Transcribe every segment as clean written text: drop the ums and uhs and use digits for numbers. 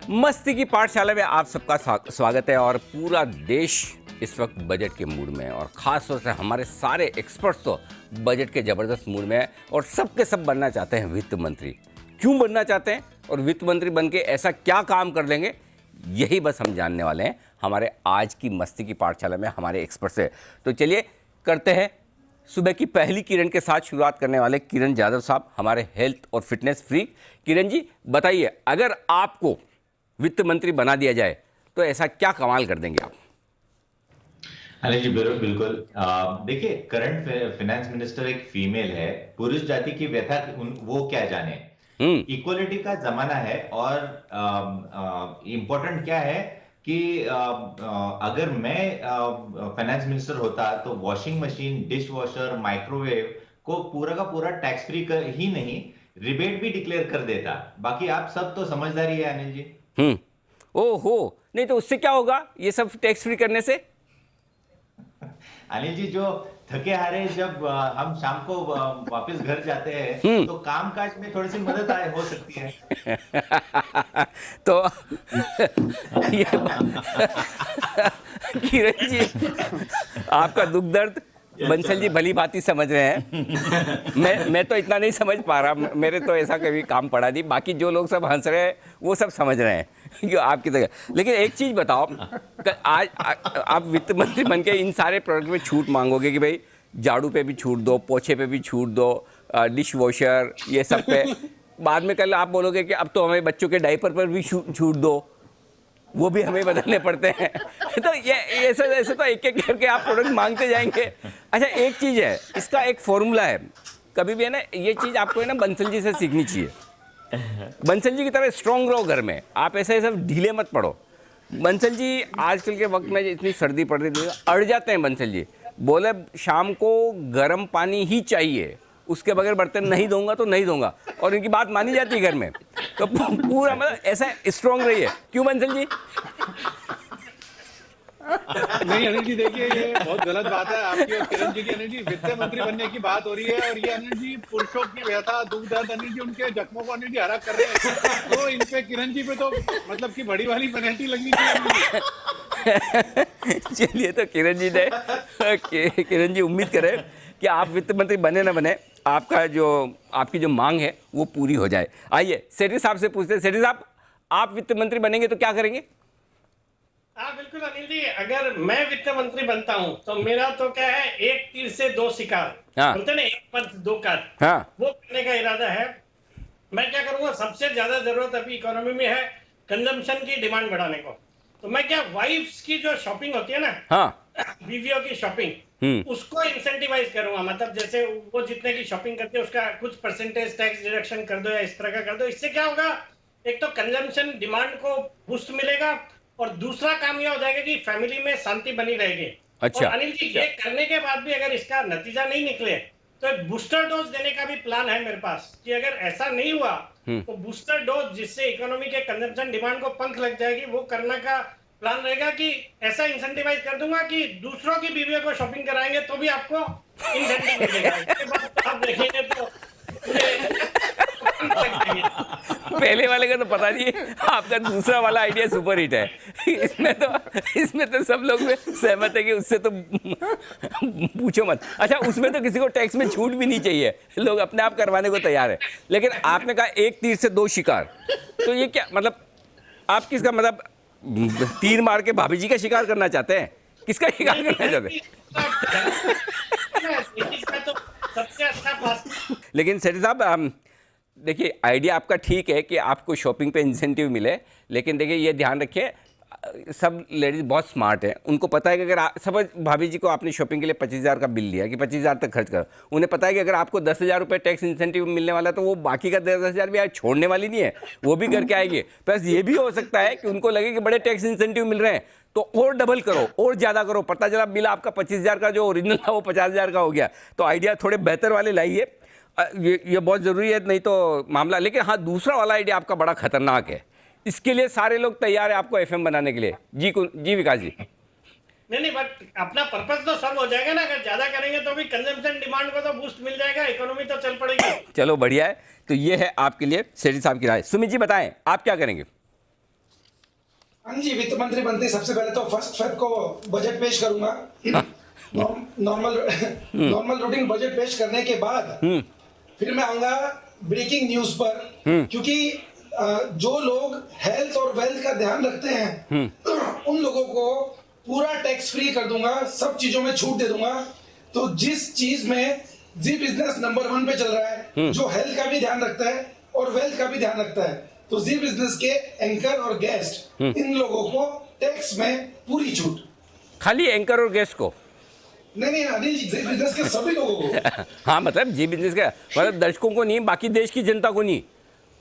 मस्ती की पाठशाला में आप सबका स्वागत है। और पूरा देश इस वक्त बजट के मूड में है और ख़ास तौर से हमारे सारे एक्सपर्ट्स तो बजट के ज़बरदस्त मूड में है और सब के सब बनना चाहते हैं वित्त मंत्री। क्यों बनना चाहते हैं और वित्त मंत्री बन के ऐसा क्या काम कर लेंगे, यही बस हम जानने वाले हैं हमारे आज की मस्ती की पाठशाला में हमारे एक्सपर्ट से। तो चलिए करते हैं सुबह की पहली किरण के साथ शुरुआत करने वाले किरण जाधव साहब, हमारे हेल्थ और फिटनेस फ्रीक। किरण जी बताइए, अगर आपको वित्त मंत्री बना दिया जाए तो ऐसा क्या कमाल कर देंगे आप? अनिल जी बिल्कुल। देखिए, करंट फाइनेंस मिनिस्टर एक फीमेल है। पुरुष जाति की व्यथा वो क्या जाने। इक्वलिटी का जमाना है और इम्पोर्टेंट क्या है कि अगर मैं फाइनेंस मिनिस्टर होता तो washing machine, dish washer, microwave को पूरा का पूरा टैक्स फ्री ही नहीं, रिबेट भी डिक्लेयर कर देता। बाकी आप सब तो समझदारी है अनिल जी। ओहो, नहीं तो उससे क्या होगा ये सब टैक्स फ्री करने से? अनिल जी, जो थके हारे जब हम शाम को वापस घर जाते हैं तो कामकाज में थोड़ी सी मदद हो सकती है। तो ये किरण जी, आपका दुख दर्द बंसल जी भली भांति समझ रहे हैं। मैं तो इतना नहीं समझ पा रहा, मेरे तो ऐसा कभी काम पड़ा नहीं। बाकी जो लोग सब हंस रहे हैं वो सब समझ रहे हैं कि आपकी तरह। लेकिन एक चीज़ बताओ, आज आप वित्त मंत्री बन के इन सारे प्रोडक्ट में छूट मांगोगे कि भाई झाड़ू पे भी छूट दो, पोछे पे भी छूट दो, डिश वॉशर, ये सब पे। बाद में कल आप बोलोगे कि अब तो हमें बच्चों के डायपर पर भी छूट दो, वो भी हमें बदलने पड़ते हैं। तो ये ऐसे तो एक एक करके आप प्रोडक्ट मांगते जाएंगे। अच्छा, एक चीज़ है, इसका एक फॉर्मूला है, कभी भी है ना, ये चीज़ आपको है ना बंसल जी से सीखनी चाहिए। बंसल जी की तरह स्ट्रॉन्ग रहो घर में, आप ऐसे सब ढीले मत पड़ो। बंसल जी आजकल के वक्त में इतनी सर्दी पड़ रही थी, अड़ जाते हैं बंसल जी। बोले शाम को गर्म पानी ही चाहिए, उसके बगैर बर्तन नहीं दूंगा तो नहीं दूंगा, और इनकी बात मानी जाती है घर में। तो पूरा मतलब ऐसा स्ट्रॉन्ग रही है। क्यों बंसल जी? नहीं अनिल जी, देखिए ये बहुत गलत बात है आपकी और किरण जी की। अनिल जी, वित्त मंत्री बनने की बात हो रही है और ये अनिल जी पुरुषों की व्यथा, दुख दर्द, अनिल जी उनके जख्मों को अनिल जी हरा कर रहे हैं। तो इन पे किरण जी पे तो मतलब कि बड़ी वाली पेनल्टी लगनी चाहिए। चलिए, तो किरण जी उम्मीद करें कि आप वित्त मंत्री बने ना बने, आपकी जो मांग है वो पूरी हो जाए। आइए सेठी साहब से पूछते हैं। सेठी साहब, आप वित्त मंत्री बनेंगे तो क्या करेंगे? हाँ बिल्कुल अनिल जी, अगर मैं वित्त मंत्री बनता हूँ तो मेरा तो क्या है, एक तीर से दो शिकार। हाँ। बोलते ना, एक पंच दो काज। हाँ। वो करने का इरादा है। मैं क्या करूंगा, सबसे ज्यादा जरूरत अभी इकोनॉमी में है कंजम्पशन की डिमांड बढ़ाने को। तो मैं क्या, वाइफ्स की जो शॉपिंग होती है ना, हाँ, बीवियों की शॉपिंग, उसको इंसेंटिवाइज करूंगा। मतलब जैसे वो जितने की शॉपिंग करती है उसका कुछ परसेंटेज टैक्स डिडक्शन कर दो या इस तरह का कर दो। इससे क्या होगा, एक तो कंजम्पशन डिमांड को बूस्ट मिलेगा और दूसरा काम यह हो जाएगा कि फैमिली में शांति बनी रहेगी। अच्छा। और अनिल जी, ये करने के बाद भी अगर इसका नतीजा नहीं निकले तो एक बूस्टर डोज देने का भी प्लान है मेरे पास, कि अगर ऐसा नहीं हुआ तो बूस्टर डोज जिससे इकोनॉमी के कंजम्पशन डिमांड को पंख लग जाएगी, वो करने का प्लान रहेगा। कि ऐसा इंसेंटिवाइज कर दूंगा कि दूसरों की बीवियों को शॉपिंग कराएंगे तो भी आपको इंसेंटिव मिलेगा। इसके बाद आप देखेंगे तो पहले वाले का तो पता नहीं, आपका दूसरा वाला आइडिया सुपर हिट है। इसमें तो सब लोग सहमत है कि उससे तो पूछो मत। अच्छा, उसमें तो किसी को टैक्स में छूट भी नहीं चाहिए, लोग अपने आप करवाने को तैयार है। लेकिन आपने कहा एक तीर से दो शिकार, तो ये क्या मतलब, आप किसका मतलब तीर मार के भाभी जी का शिकार करना चाहते हैं? किसका शिकार करना चाहते हैं? सबसे अच्छा। लेकिन सेठी साहब, देखिए आइडिया आपका ठीक है कि आपको शॉपिंग पे इंसेंटिव मिले, लेकिन देखिए ये ध्यान रखिए, सब लेडीज़ बहुत स्मार्ट हैं, उनको पता है कि अगर समझ भाभी जी को आपने शॉपिंग के लिए 25,000 का बिल दिया कि 25,000 तक खर्च करो, उन्हें पता है कि अगर आपको 10,000 रुपये टैक्स इंसेंटिव मिलने वाला तो वो बाकी का 10,000 भी छोड़ने वाली नहीं है, वो भी करके आएगी। प्लस ये भी हो सकता है कि उनको लगे कि बड़े टैक्स इंसेंटिव मिल रहे हैं तो और डबल करो और ज़्यादा करो, पता चला बिल आपका 25,000 का जो ओरिजिनल था वो 50,000 का हो गया। तो आइडिया थोड़े बेहतर वाले लाइए, ये बहुत ज़रूरी है, नहीं तो मामला। लेकिन हाँ, दूसरा वाला आइडिया आपका बड़ा खतरनाक है, इसके लिए सारे लोग तैयार है आपको एफएम बनाने के लिए। जी विकास जी। नहीं, बट अपना पर्पस तो सॉल्व हो जाएगा ना। अगर ज्यादा करेंगे तो भी कंजम्पशन डिमांड को तो बूस्ट मिल जाएगा, इकोनॉमी तो चल पड़ेगी। चलो बढ़िया है, तो ये है आपके लिए सेठी साहब की राय। सुमित जी बताएं, आप क्या करेंगे? हाँ जी, वित्त मंत्री बनते ही सबसे पहले तो 1 फ़रवरी को बजट पेश करूंगा। नॉर्मल रूटीन बजट पेश करने के बाद फिर मैं आऊंगा ब्रेकिंग न्यूज पर, क्योंकि जो लोग हेल्थ और वेल्थ का ध्यान रखते हैं उन लोगों को पूरा टैक्स फ्री कर दूंगा, सब चीजों में छूट दे दूंगा। तो जिस चीज में जी बिजनेस नंबर 1 पे चल रहा है, जो हेल्थ का भी ध्यान रखता है और वेल्थ का भी ध्यान रखता है, तो जी बिजनेस के एंकर और गेस्ट इन लोगों को टैक्स में पूरी छूट। खाली एंकर और गेस्ट को? नहीं अनिल जी, जी बिजनेस के सभी लोगों को। हाँ, मतलब जी बिजनेस का मतलब दर्शकों को नहीं, बाकी देश की जनता को नहीं।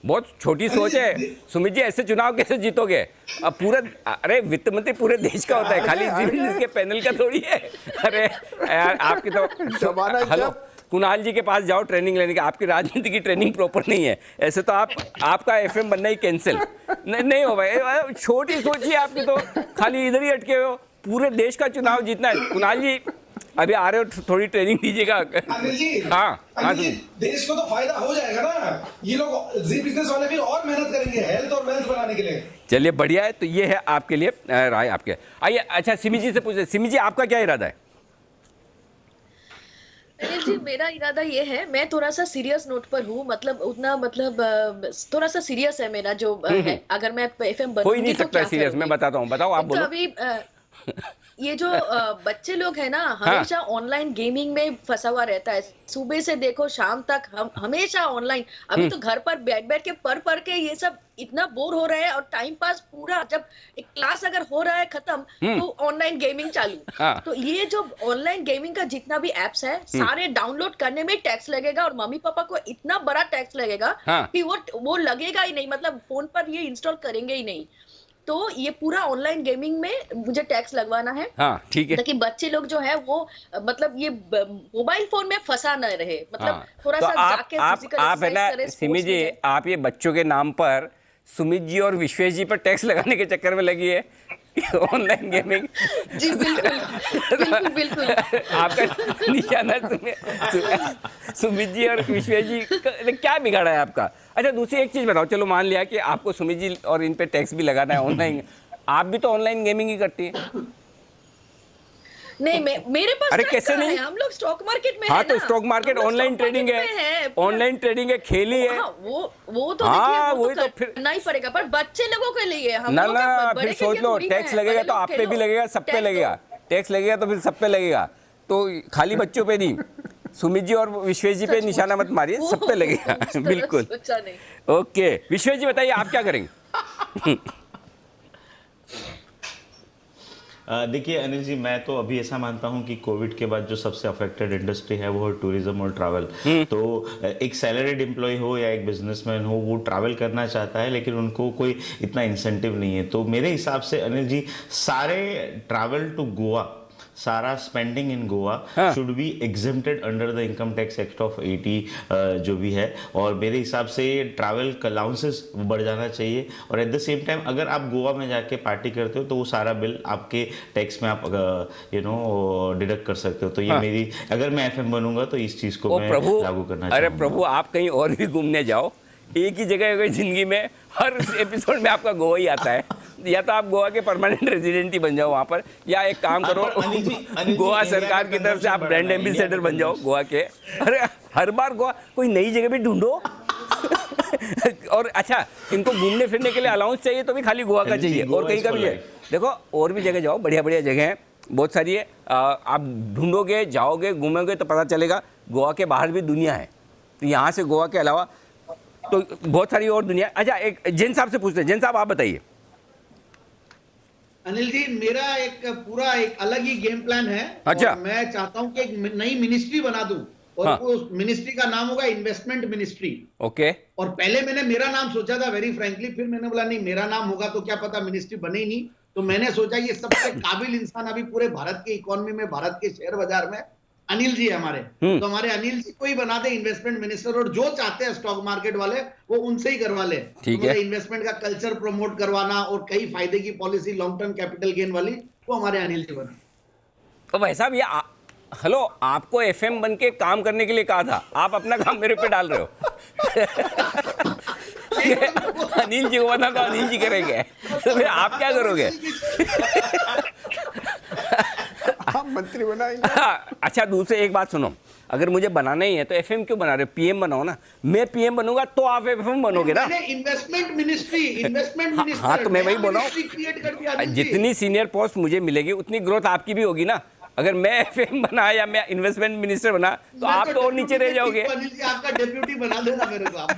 बहुत छोटी सोच है सुमित जी, ऐसे चुनाव कैसे जीतोगे? अब पूरा, अरे वित्त मंत्री पूरे देश का होता है, खाली जी बिजनेस के पैनल का थोड़ी है। अरे यार, आपकी तो हेलो, कुणाल जी के पास जाओ ट्रेनिंग लेने की, आपकी राजनीति की ट्रेनिंग प्रॉपर नहीं है। ऐसे तो आपका एफएम बनना ही कैंसिल नहीं हो भाई, छोटी सोचिए आपकी तो, खाली इधर ही अटके हो। पूरे देश का चुनाव जीतना है। कुणाल जी अभी आ रहे हो, थोड़ी ट्रेनिंग दीजिएगा। अनिल जी, हाँ अनिल जी, देश को तो फायदा हो जाएगा ना, ये लोग जी बिजनेस वाले फिर और मेहनत करेंगे हेल्थ और वेल्थ बनाने के लिए। चलिए बढ़िया है, तो ये है आपके लिए राय आपके। आइए, अच्छा सिमी जी से पूछे, सिमी जी आपका क्या इरादा है? अनिल जी, मेरा इरादा ये है, मैं थोड़ा सा सीरियस नोट पर हूँ, मतलब उतना थोड़ा सा सीरियस है मेरा जो है। अगर मैं एफएम बनूंगी कोई नहीं तो सकता क्या सीरियस, मैं बताता हूँ, बताओ आप तो बोलो। अभी ये जो बच्चे लोग है ना, हमेशा ऑनलाइन गेमिंग में फंसा हुआ रहता है, सुबह से देखो शाम तक हम हमेशा ऑनलाइन। अभी तो घर पर बैठ के पढ़ के ये सब इतना बोर हो रहे हैं, और टाइम पास पूरा, जब एक क्लास अगर हो रहा है खत्म तो ऑनलाइन गेमिंग चालू। तो ये जो ऑनलाइन गेमिंग का जितना भी एप्स है, सारे डाउनलोड करने में टैक्स लगेगा, और मम्मी पापा को इतना बड़ा टैक्स लगेगा कि वो लगेगा ही नहीं, मतलब फोन पर ये इंस्टॉल करेंगे ही नहीं। तो ये पूरा ऑनलाइन गेमिंग में मुझे टैक्स लगवाना है। हाँ ठीक है, ताकि बच्चे लोग जो है वो मतलब ये मोबाइल फोन में फंसा न रहे, मतलब थोड़ा तो सा जाके फिजिकल आप है ना सिमी जी, आप ये बच्चों के नाम पर सुमित जी और विश्वेश जी पर टैक्स लगाने के चक्कर में लगी है ऑनलाइन गेमिंग। जी बिल्कुल बिल्कुल आपका निशाना सुमित जी और विश्वेश जी क्या बिगाड़ा है आपका? अच्छा दूसरी एक चीज बताओ, चलो मान लिया कि आपको सुमित जी और इन पे टैक्स भी लगाना है ऑनलाइन, आप भी तो ऑनलाइन गेमिंग ही करती है। नहीं, मेरे पास अरे कैसे नहीं, हम लोग स्टॉक मार्केट में हाँ है तो ना? स्टॉक मार्केट ऑनलाइन ट्रेडिंग है, ऑनलाइन ट्रेडिंग है, खेली है। हाँ, वो तो हाँ, देखिए, वो तो फिर करना ही पड़ेगा, पर बच्चे लोगों के लिए हम ना लोग ना क्या, फिर बड़े के सोच लिए लो, थोड़ी टैक्स है, लगेगा बड़े तो लोग आप पे भी खेलो, लगेगा, सब पे टैक्स लगेगा, टैक्स लगेगा तो फिर सब पे लगेगा, तो खाली बच्चों पे नहीं। सुमित जी और विश्वेश जी पे निशाना मत मारिए, सब पे लगेगा। बिल्कुल, ओके विश्वेश जी बताइए आप क्या करेंगे? देखिए अनिल जी, मैं तो अभी ऐसा मानता हूं कि कोविड के बाद जो सबसे अफेक्टेड इंडस्ट्री है वो है टूरिज्म और ट्रैवल। तो एक सैलरीड एम्प्लॉय हो या एक बिजनेसमैन हो, वो ट्रैवल करना चाहता है लेकिन उनको कोई इतना इंसेंटिव नहीं है। तो मेरे हिसाब से अनिल जी, सारे ट्रैवल टू गोवा, सारा spending in Goa should be exempted under the income tax act of 80 जो भी है। और मेरे हिसाब से ट्रैवल अलाउंसेस बढ़ जाना चाहिए, और एट द सेम टाइम अगर आप गोवा में जाके पार्टी करते हो तो वो सारा बिल आपके टैक्स में आप डिडक्ट कर सकते हो। तो ये मेरी, अगर मैं एफएम बनूंगा तो इस चीज़ को मैं लागू करना चाहूँगा। अरे प्रभु, आप कहीं और भी घूमने जाओ, एक ही जगह अगर जिंदगी में हर एपिसोड में आपका गोवा ही आता है, या तो आप गोवा के परमानेंट रेजिडेंट ही बन जाओ वहाँ पर, या एक काम करो गोवा सरकार की तरफ से आप ब्रांड एम्बेसडर बन जाओ गोवा के। अरे हर बार गोवा, कोई नई जगह भी ढूंढो। और अच्छा, इनको घूमने फिरने के लिए अलाउंस चाहिए तो भी खाली गोवा का चाहिए, और कहीं का भी है। देखो और भी जगह जाओ, बढ़िया बढ़िया जगह हैं, बहुत सारी है, आप ढूंढोगे, जाओगे, घूमोगे तो पता चलेगा गोवा के बाहर भी दुनिया है। तो यहाँ से गोवा के अलावा तो बहुत सारी और दुनिया। अच्छा एक जैन साहब से पूछते हैं, जैन साहब आप बताइए। अनिल जी, मेरा एक पूरा एक अलग ही गेम प्लान है। अच्छा। और मैं चाहता हूं कि एक नई मिनिस्ट्री बना दूं, और हाँ। उस मिनिस्ट्री का नाम होगा इन्वेस्टमेंट मिनिस्ट्री। ओके। और पहले मैंने मेरा नाम सोचा था वेरी फ्रैंकली, फिर मैंने बोला नहीं, मेरा नाम होगा तो क्या पता मिनिस्ट्री बने ही नहीं। तो मैंने सोचा ये सबसे काबिल इंसान अभी पूरे भारत के इकोनॉमी में, भारत के शेयर बाजार में अनिल जी है हमारे। तो हमारे अनिल जी को ही बना दे इन्वेस्टमेंट मिनिस्टर, और जो चाहते हैं स्टॉक मार्केट वाले वो उनसे ही करवा ले। ठीक है। इन्वेस्टमेंट का कल्चर प्रमोट करवाना और कई फायदे की policy, long term capital gain वाली, वो हमारे अनिल जी बना। तो भाई साहब, ये हेलो, आपको एफएम बन के काम करने के लिए कहा था, आप अपना काम मेरे पे डाल रहे हो। अनिल जी को बना तो अनिल जी करेंगे, तो फिर आप क्या करोगे? आप मंत्री बनाएंगे। अच्छा, दूसरे एक बात सुनो, अगर मुझे बनाना ही है तो एफएम क्यों बना रहे हो? पीएम बनाओ ना। मैं पीएम बनूंगा तो आप एफएम बनोगे ना। इन्वेस्टमेंट मिनिस्टर हाँ, तो मैं वही बोल रहा क्रिएट कर दिया। हूँ, जितनी सीनियर पोस्ट मुझे मिलेगी उतनी ग्रोथ आपकी भी होगी ना। अगर मैं एफएम बना या मैं इन्वेस्टमेंट मिनिस्टर बना तो आप तो और नीचे रह जाओगे। आपका डेप्यूटी बना देना मेरे को आप।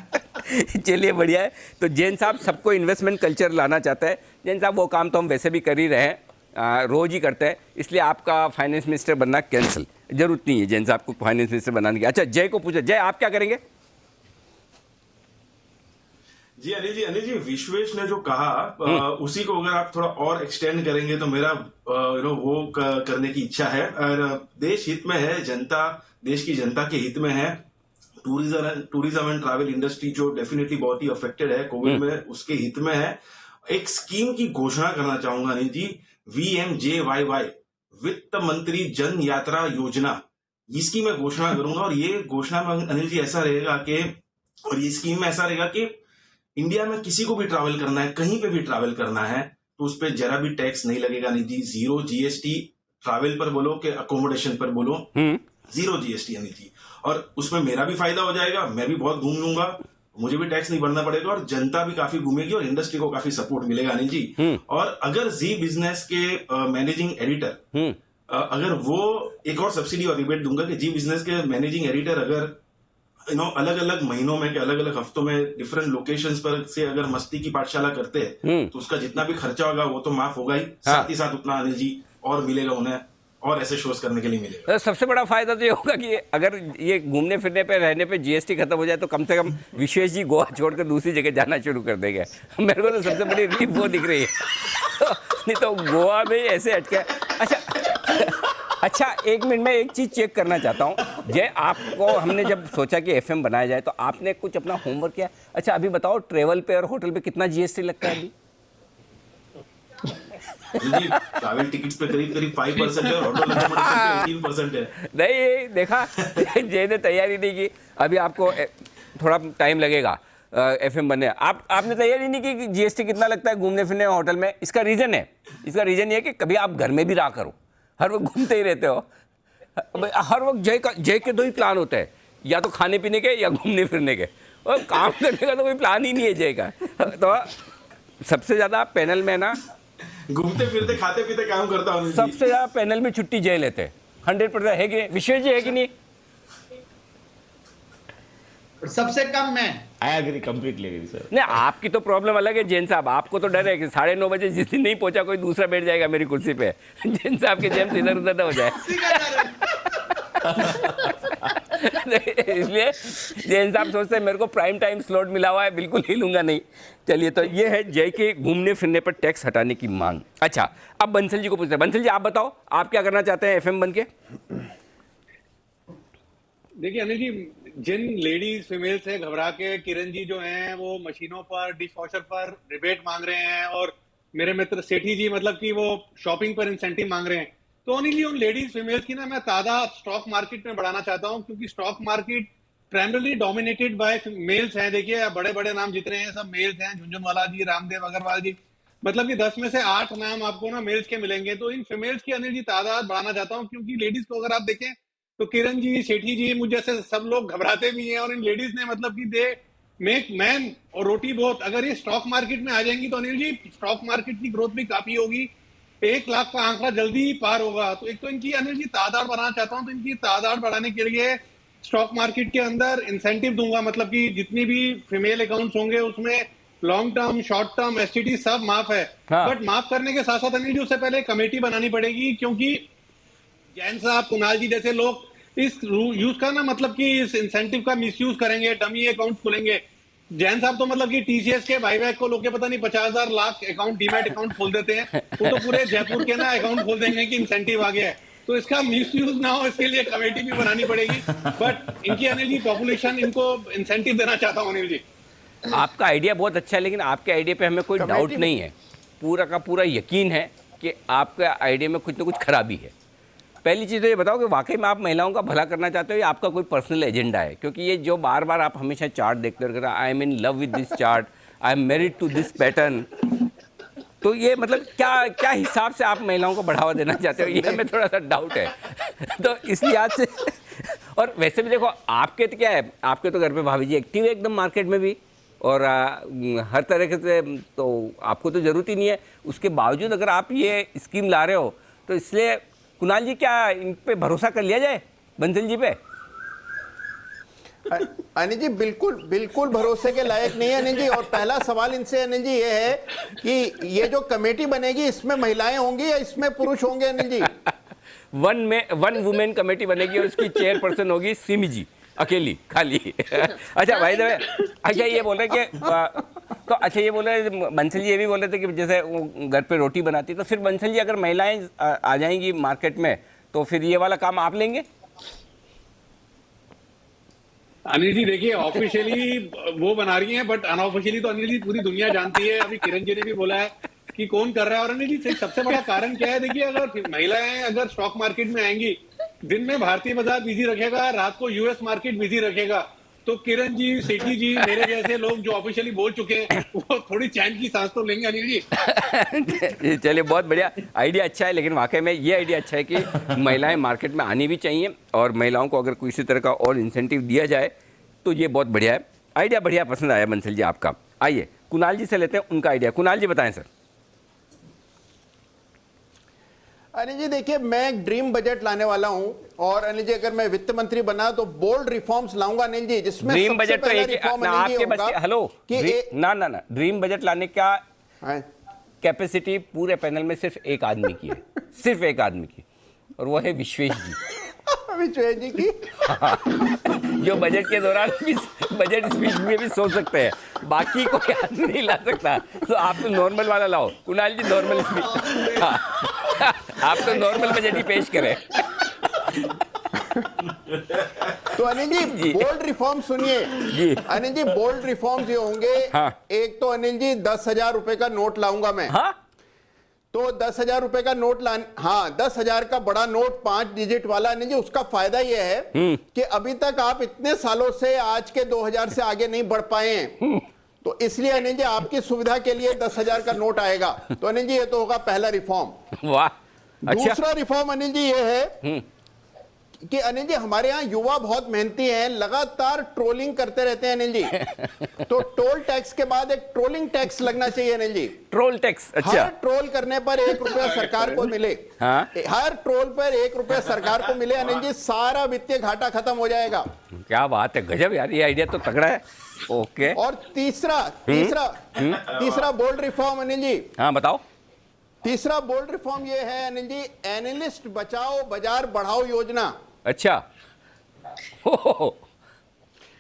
चलिए, बढ़िया है। तो जैन साहब सबको इन्वेस्टमेंट कल्चर लाना चाहता है। जैन साहब, वो काम तो हम वैसे भी कर ही रहे हैं, रोज ही करते हैं, इसलिए आपका फाइनेंस मिनिस्टर बनना कैंसिल, जरूरत नहीं है जैन साहब को फाइनेंस मिनिस्टर बनाने की। अच्छा, जय को पूछो, जय आप क्या करेंगे? जी अनिल जी, विश्वेश ने जो कहा उसी को अगर आप थोड़ा और एक्सटेंड करेंगे तो मेरा वो करने की इच्छा है। और देश हित में है, जनता, देश की जनता के हित में है। टूरिज्म एंड ट्रैवल इंडस्ट्री जो डेफिनेटली बहुत ही अफेक्टेड है कोविड में, उसके हित में है। एक स्कीम की घोषणा करना चाहूंगा अनिल जी, VMJYY, वित्त मंत्री जन यात्रा योजना, इसकी मैं घोषणा करूंगा। और ये घोषणा में अनिल जी ऐसा रहेगा कि, और ये स्कीम में ऐसा रहेगा कि इंडिया में किसी को भी ट्रैवल करना है, कहीं पे भी ट्रैवल करना है, तो उस पर जरा भी टैक्स नहीं लगेगा अनिल जी। 0 GST, ट्रैवल पर बोलो कि अकोमोडेशन पर बोलो, 0 GST अनिल जी। और उसमें मेरा भी फायदा हो जाएगा, मैं भी बहुत घूम लूंगा, मुझे भी टैक्स नहीं भरना पड़ेगा, और जनता भी काफी घूमेगी और इंडस्ट्री को काफी सपोर्ट मिलेगा अनिल जी। और अगर जी बिजनेस के मैनेजिंग एडिटर, अगर वो एक और सब्सिडी और रिबेट दूंगा कि जी बिजनेस के मैनेजिंग एडिटर अगर अलग अलग महीनों में, अलग अलग हफ्तों में डिफरेंट लोकेशंस पर से अगर मस्ती की पाठशाला करते हैं, तो उसका जितना भी खर्चा होगा वो तो माफ होगा ही, साथ ही साथ उतना अनिल जी और मिलेगा उन्हें, और ऐसे शोज करने के लिए मिलेगा। सबसे बड़ा फायदा तो ये होगा कि अगर ये घूमने फिरने पे, रहने पे GST खत्म हो जाए तो कम से कम विश्वेश जी गोवा छोड़कर दूसरी जगह जाना शुरू कर देंगे। मेरे को तो सबसे बड़ी रिलीफ वो दिख रही है। नहीं तो गोवा में ऐसे अटके। अच्छा, 1 मिनट में एक चीज़ चेक करना चाहता हूँ। जय, आपको हमने जब सोचा कि FM बनाया जाए तो आपने कुछ अपना होमवर्क किया? अच्छा, अभी बताओ, ट्रेवल पे और होटल पे कितना GST लगता है अभी? जी, ट्रैवल टिकट्स पे करीब 5% है और होटल अकोमोडेशन पे 18% है। नहीं देखा, जय ने तैयारी नहीं की। अभी आपको थोड़ा टाइम लगेगा FM बनने। आपने तैयारी नहीं की कि GST कितना लगता है घूमने फिरने होटल में। इसका रीज़न ये है कि कभी आप घर में भी रहा करो, हर वक्त घूमते ही रहते हो। हर वक्त जय के 2 ही प्लान होते हैं, या तो खाने पीने के या घूमने फिरने के, और काम करने का तो कोई प्लान ही नहीं है जय का। तो सबसे ज़्यादा पैनल में ना घूमते फिरते खाते पीते काम करता हूँ। सबसे ज़्यादा पैनल में छुट्टी जय लेते हैं, 100% है कि नहीं? विश्वेश जी है कि नहीं? सबसे कम मैं। I agree, completely agree sir. नहीं, आपकी तो प्रॉब्लम अलग है जैन साहब। आपको तो डर है कि 9:30 बजे जिस दिन नहीं पहुंचा कोई दूसरा बैठ जाएगा मेरी कुर्सी पे। जैन साहब के जेम्स इधर उधर ना हो जाए। इसलिए जैन साहब सोचते हैं मेरे को प्राइम टाइम स्लॉट मिला हुआ है, बिल्कुल हिलूंगा नहीं। चलिए, तो ये है जय के घूमने फिरने पर टैक्स हटाने की मांग। अच्छा, अब बंसल जी को पूछते हैं। बंसल जी, आप बताओ, आप क्या करना चाहते हैं FM बन के? देखिए अनिल जी, जिन लेडीज फीमेल्स है घबरा के, किरण जी जो हैं वो मशीनों पर, डिश वॉशर पर रिबेट मांग रहे हैं, और मेरे मित्र सेठी जी मतलब कि वो शॉपिंग पर इंसेंटिव मांग रहे हैं, तो ओनली उन लेडीज फीमेल्स की ना मैं तादाद स्टॉक मार्केट में बढ़ाना चाहता हूं, क्योंकि stock market primarily dominated by males हैं। देखिए, बड़े बड़े नाम जितने हैं सब मेल्स हैं, झुंझुनवाला जी, रामदेव अग्रवाल जी, मतलब कि 10 में से 8 नाम आपको ना मेल्स के मिलेंगे। तो इन फीमेल्स की अनिल जी तादाद बढ़ाना चाहता हूँ, क्योंकि लेडीज को अगर आप देखें तो किरण जी, सेठी जी, मुझे जैसे सब लोग घबराते भी हैं, और इन लेडीज ने मतलब कि दे मेक मैन और रोटी बहुत। अगर ये स्टॉक मार्केट में आ जाएंगी तो अनिल जी स्टॉक मार्केट की ग्रोथ भी काफी होगी, 1 लाख का आंकड़ा जल्दी ही पार होगा। तो एक तो इनकी अनिल जी तादाद बढ़ाना चाहता हूँ, तो इनकी तादाद बढ़ाने के लिए स्टॉक मार्केट के अंदर इंसेंटिव दूंगा, मतलब कि जितनी भी फीमेल अकाउंट्स होंगे उसमें long term, short term, STT सब माफ है। बट माफ करने के साथ साथ अनिल जी उससे पहले कमेटी बनानी पड़ेगी, क्योंकि जैन साहब, कुणाल जी जैसे लोग इस यूज का ना मतलब कि इस इंसेंटिव का मिसयूज करेंगे, डमी अकाउंट खोलेंगे। जैन साहब तो मतलब कि TCS के बाईबैक को लोग के पता नहीं 50,000 लाख अकाउंट, डीमैट अकाउंट खोल देते हैं, वो तो पूरे जयपुर के ना अकाउंट खोल देंगे कि इंसेंटिव आ गया है। तो इसका मिसयूज ना हो, इसके लिए कमेटी भी बनानी पड़ेगी। बट इनकी अनिल जी पॉपुलेशन, इनको इंसेंटिव देना चाहता हूँ अनिल जी। आपका आइडिया बहुत अच्छा है, लेकिन आपके आइडिया पे हमें कोई डाउट नहीं है, पूरा का पूरा यकीन है कि आपके आइडिया में कुछ ना कुछ खराबी है। पहली चीज़ तो ये बताओ कि वाकई में आप महिलाओं का भला करना चाहते हो या आपका कोई पर्सनल एजेंडा है? क्योंकि ये जो बार बार आप हमेशा चार्ट देखते हो, I am in love with this chart, I am married to this pattern, तो ये मतलब क्या क्या हिसाब से आप महिलाओं को बढ़ावा देना चाहते हो, ये हमें थोड़ा सा डाउट है। तो इस लिहाज से, और वैसे भी देखो आपके तो क्या है, आपके तो घर पे भाभी जी एक्टिव है एकदम मार्केट में भी, और हर तरह से, तो आपको तो ज़रूरत ही नहीं है। उसके बावजूद अगर आप ये स्कीम ला रहे हो, तो इसलिए कुणाल जी क्या इन पे भरोसा कर लिया जाए, बंसल जी पे? अनिल जी बिल्कुल बिल्कुल भरोसे के लायक नहीं है अनिल जी। और पहला सवाल इनसे अनिल जी ये है कि ये जो कमेटी बनेगी इसमें महिलाएं होंगी या इसमें पुरुष होंगे Anil ji? One women committee बनेगी और उसकी चेयरपर्सन होगी सिमी जी, अकेली खाली। अच्छा भाई दबे, अच्छा ये बोल रहे कि तो अच्छा ये बोल रहे बंसल जी, ये भी बोल रहे थे कि जैसे वो घर पे रोटी बनाती, तो फिर बंसल जी अगर महिलाएं आ जाएंगी मार्केट में तो फिर ये वाला काम आप लेंगे? अनिल जी देखिए, ऑफिशियली वो बना रही हैं, बट अनऑफिशियली तो अनिल जी पूरी दुनिया जानती है। अभी किरण जी ने भी बोला है कि कौन कर रहा है। और अनिल जी सबसे बड़ा कारण क्या है, देखिए अगर महिलाएं अगर स्टॉक मार्केट में आएंगी, दिन में भारतीय बाजार बिजी रखेगा, रात को यूएस मार्केट बिजी रखेगा, तो किरण जी, सेठी जी, मेरे जैसे लोग जो ऑफिशियली बोल चुके हैं, वो थोड़ी चैन की सांस तो लेंगे अनिल जी। चलिए बहुत बढ़िया आइडिया, अच्छा है। लेकिन वाकई में ये आइडिया अच्छा है कि महिलाएं मार्केट में आनी भी चाहिए, और महिलाओं को अगर किसी तरह का और इंसेंटिव दिया जाए तो ये बहुत बढ़िया है आइडिया। बढ़िया, पसंद आया बंसल जी आपका। आइए कुणाल जी से लेते हैं उनका आइडिया। कुणाल जी बताएं सर। अनिल जी देखिए, मैं एक ड्रीम बजट लाने वाला हूं, और अनिल जी अगर मैं वित्त मंत्री बना तो बोल्ड रिफॉर्म्स लाऊंगा अनिल जी, जिसमें ड्रीम बजट तो एक आपके बस हेलो ना ड्रीम बजट लाने का कैपेसिटी पूरे पैनल में सिर्फ एक आदमी की है, सिर्फ एक आदमी की, और वो है विश्वेश जी। विश्वेश जी की जो बजट के दौरान भी बजट स्पीच में भी सोच सकते हैं, बाकी कोई आदमी नहीं ला सकता। तो आप तो नॉर्मल वाला लाओ कुणाल जी, नॉर्मल स्पीच। आप तो नॉर्मल बजट ही पेश करें। तो अनिल जी बोल्ड रिफॉर्म सुनिए जी। अनिल जी, बोल्ड रिफॉर्म्स ये होंगे। हाँ। एक तो अनिल जी 10,000 रुपए का नोट लाऊंगा मैं। हाँ? तो 10,000 रुपए का नोट हाँ 10,000 का बड़ा नोट 5 डिजिट वाला अनिल जी। उसका फायदा यह है कि अभी तक आप इतने सालों से आज के 2000 से आगे नहीं बढ़ पाए हैं, तो इसलिए अनिल जी आपकी सुविधा के लिए 10,000 का नोट आएगा। तो अनिल जी ये तो होगा पहला रिफॉर्म। वाह, अच्छा। दूसरा रिफॉर्म अनिल जी ये है कि अनिल जी हमारे यहाँ युवा बहुत मेहनती हैं, लगातार ट्रोलिंग करते रहते हैं अनिल जी। तो टोल टैक्स के बाद एक ट्रोलिंग टैक्स लगना चाहिए अनिल जी। ट्रोल टैक्स, अच्छा। हर ट्रोल करने पर 1 रुपया सरकार को मिले। हाँ? हर ट्रोल पर 1 रुपया सरकार को मिले अनिल जी, सारा वित्तीय घाटा खत्म हो जाएगा। क्या बात है, गजब यार, ये आइडिया तो तगड़ा है। ओके। और तीसरा बोल्ड रिफॉर्म अनिल जी। हाँ बताओ। तीसरा बोल्ड रिफॉर्म ये है अनिल जी, एनालिस्ट बचाओ बाजार बढ़ाओ योजना। अच्छा।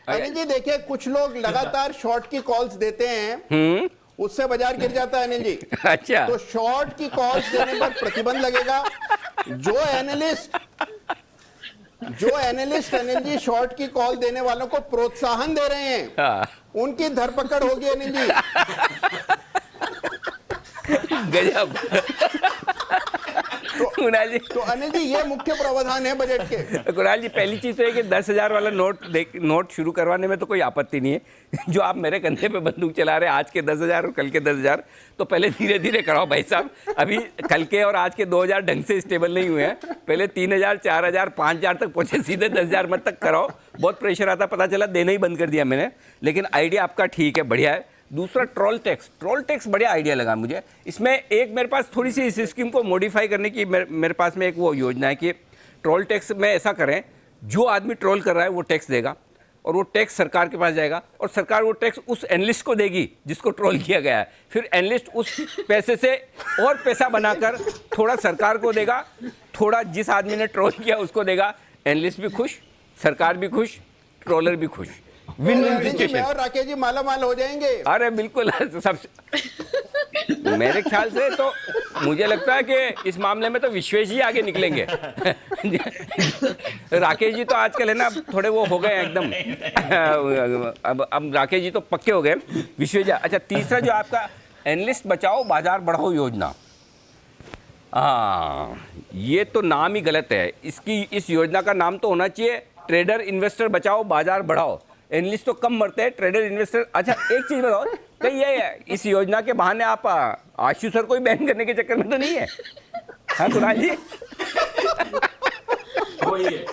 अनिल जी देखिए, कुछ लोग लगातार शॉर्ट की कॉल्स देते हैं, उससे बाजार गिर जाता है अनिल जी। अच्छा। तो शॉर्ट की कॉल्स देने पर प्रतिबंध लगेगा। जो एनालिस्ट अनिल जी शॉर्ट की कॉल देने वालों को प्रोत्साहन दे रहे हैं, हाँ। उनकी धरपकड़ होगी अनिल जी। गजब। कुणाल जी, तो अनिल जी ये मुख्य प्रावधान है बजट के। कुणाल जी पहली चीज तो है कि 10,000 वाला नोट शुरू करवाने में तो कोई आपत्ति नहीं है। जो आप मेरे कंधे पे बंदूक चला रहे हैं, आज के 10,000 और कल के 10,000, तो पहले धीरे धीरे कराओ भाई साहब। अभी कल के और आज के 2,000 ढंग से स्टेबल नहीं हुए हैं। पहले 3,000, 4,000, 5,000 तक पहुंचे, सीधे 10,000 मत तक कराओ। बहुत प्रेशर आता, पता चला देना ही बंद कर दिया मैंने। लेकिन आइडिया आपका ठीक है, बढ़िया है। दूसरा ट्रोल टैक्स बढ़िया आइडिया लगा मुझे। इसमें एक मेरे पास थोड़ी सी इस स्कीम को मॉडिफाई करने की मेरे पास में एक वो योजना है कि ट्रोल टैक्स में ऐसा करें, जो आदमी ट्रोल कर रहा है वो टैक्स देगा, और वो टैक्स सरकार के पास जाएगा, और सरकार वो टैक्स उस एनालिस्ट को देगी जिसको ट्रोल किया गया है। फिर एनालिस्ट उस पैसे से और पैसा बनाकर थोड़ा सरकार को देगा, थोड़ा जिस आदमी ने ट्रोल किया उसको देगा। एनालिस्ट भी खुश, सरकार भी खुश, ट्रोलर भी खुश। Win win situation. और राकेश जी माला माल हो जाएंगे। अरे बिल्कुल, सब मेरे ख्याल से तो मुझे लगता है कि इस मामले में तो विश्वेश जी आगे निकलेंगे। राकेश जी तो आजकल है ना थोड़े वो हो गए एकदम। अब राकेश जी तो पक्के हो गए। विश्वेश जी, अच्छा तीसरा जो आपका एनालिस्ट बचाओ बाजार बढ़ाओ योजना, हाँ, ये तो नाम ही गलत है। इस योजना का नाम तो होना चाहिए ट्रेडर इन्वेस्टर बचाओ बाजार बढ़ाओ। एनालिस्ट तो कम मरते हैं, ट्रेडर इन्वेस्टर। अच्छा एक चीज बताओ, कहीं ये इस योजना के बहाने आप आशु सर को ही बैन करने के चक्कर में तो नहीं है? हाँ कुणाल जी, वही है,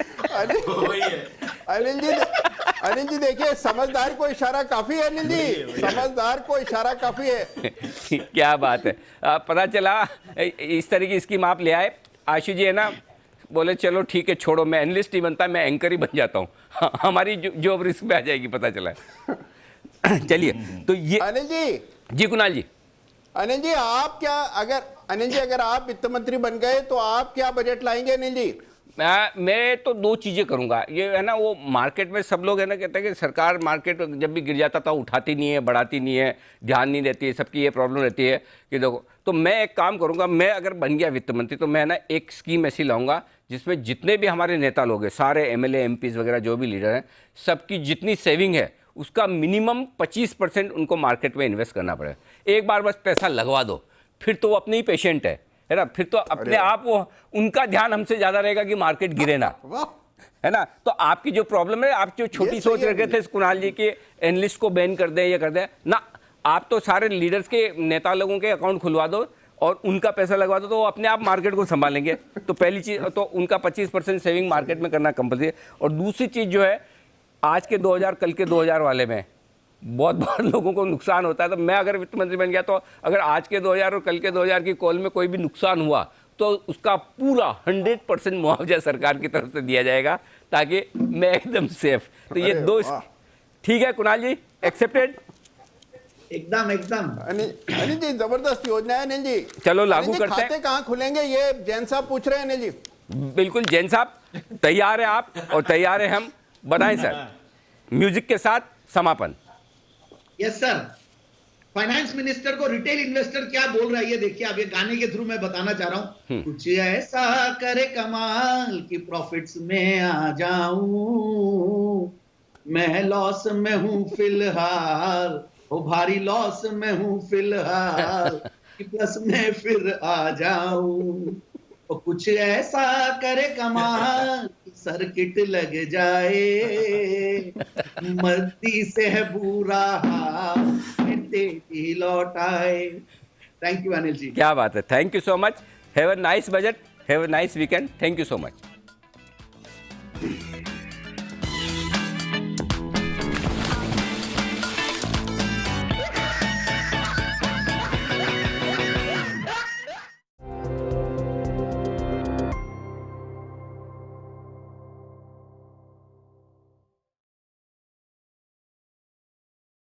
वही है। अनिल जी देखिए, समझदार को इशारा काफी है। अनिल जी, समझदार को इशारा काफी है। क्या बात है। पता चला इस तरह की स्कीम आप ले आए। आशु जी है ना, बोले चलो ठीक है छोड़ो, मैं एनालिस्ट ही बनता, मैं एंकर ही बन जाता हूँ। हमारी जॉब रिस्क में आ जाएगी, पता चला। चलिए तो ये अनिल जी कुणाल जी, अनिल जी अगर आप वित्त मंत्री बन गए तो आप क्या बजट लाएंगे अनिल जी? मैं तो दो चीज़ें करूंगा। ये है ना, वो मार्केट में सब लोग है ना कहते हैं कि सरकार मार्केट जब भी गिर जाता था उठाती नहीं है, बढ़ाती नहीं है, ध्यान नहीं देती है, सबकी ये प्रॉब्लम रहती है कि देखो। तो मैं एक काम करूंगा, मैं अगर बन गया वित्त मंत्री तो मैं ना एक स्कीम ऐसी लाऊंगा जिसमें जितने भी हमारे नेता लोग हैं, सारे MLA MPs वगैरह जो भी लीडर हैं, सबकी जितनी सेविंग है उसका मिनिमम 25% उनको मार्केट में इन्वेस्ट करना पड़ेगा। एक बार बस पैसा लगवा दो, फिर तो वो अपने ही पेशेंट है ना, फिर तो अपने आप वो उनका ध्यान हमसे ज़्यादा रहेगा कि मार्केट गिरे ना, है ना। तो आपकी जो प्रॉब्लम है, आप जो छोटी सोच रखे थे कुणाल जी के एनालिस्ट को बैन कर दें, ये कर दें ना, आप तो सारे लीडर्स के नेता लोगों के अकाउंट खुलवा दो और उनका पैसा लगवा दो, तो वो अपने आप मार्केट को संभालेंगे। तो पहली चीज़ तो उनका 25% सेविंग मार्केट में करना कंपलसरी। और दूसरी चीज़ जो है, आज के 2000 कल के 2000 वाले में बहुत बार लोगों को नुकसान होता है। तो मैं अगर वित्त मंत्री बन गया तो अगर आज के 2000 और कल के 2000 की कॉल में कोई भी नुकसान हुआ तो उसका पूरा 100% मुआवजा सरकार की तरफ से दिया जाएगा, ताकि मैं एकदम सेफ। तो ये दो ठीक है कुणाल जी, एक्सेप्टेड? एकदम एकदम। अनिल जी जबरदस्त योजना है अनिल जी, चलो लागू करते हैं। खाते कहाँ खुलेंगे ये जैन साहब पूछ रहे हैं अनिल जी। बिल्कुल जैन साहब, तैयार है आप और तैयार है हम, बनाएं सर। म्यूजिक के साथ समापन। Yes sir. फाइनेंस मिनिस्टर को रिटेल इन्वेस्टर क्या बोल रहा है ये देखिए, अब ये गाने के थ्रू मैं बताना चाह रहा हूं। कुछ ऐसा करे कमाल की प्रॉफिट्स में आ जाऊं, मैं लॉस में हूं फिलहाल, ओ भारी लॉस में हूं फिलहाल, कि प्लस में फिर आ जाऊं। तो कुछ ऐसा करे कमाल की सर्किट लग जाए, मर्दी से है बुरा हाल, तेजी लौट आए। Thank you Anil ji. क्या बात है, thank you so much. Have a nice budget, have a nice weekend, thank you so much.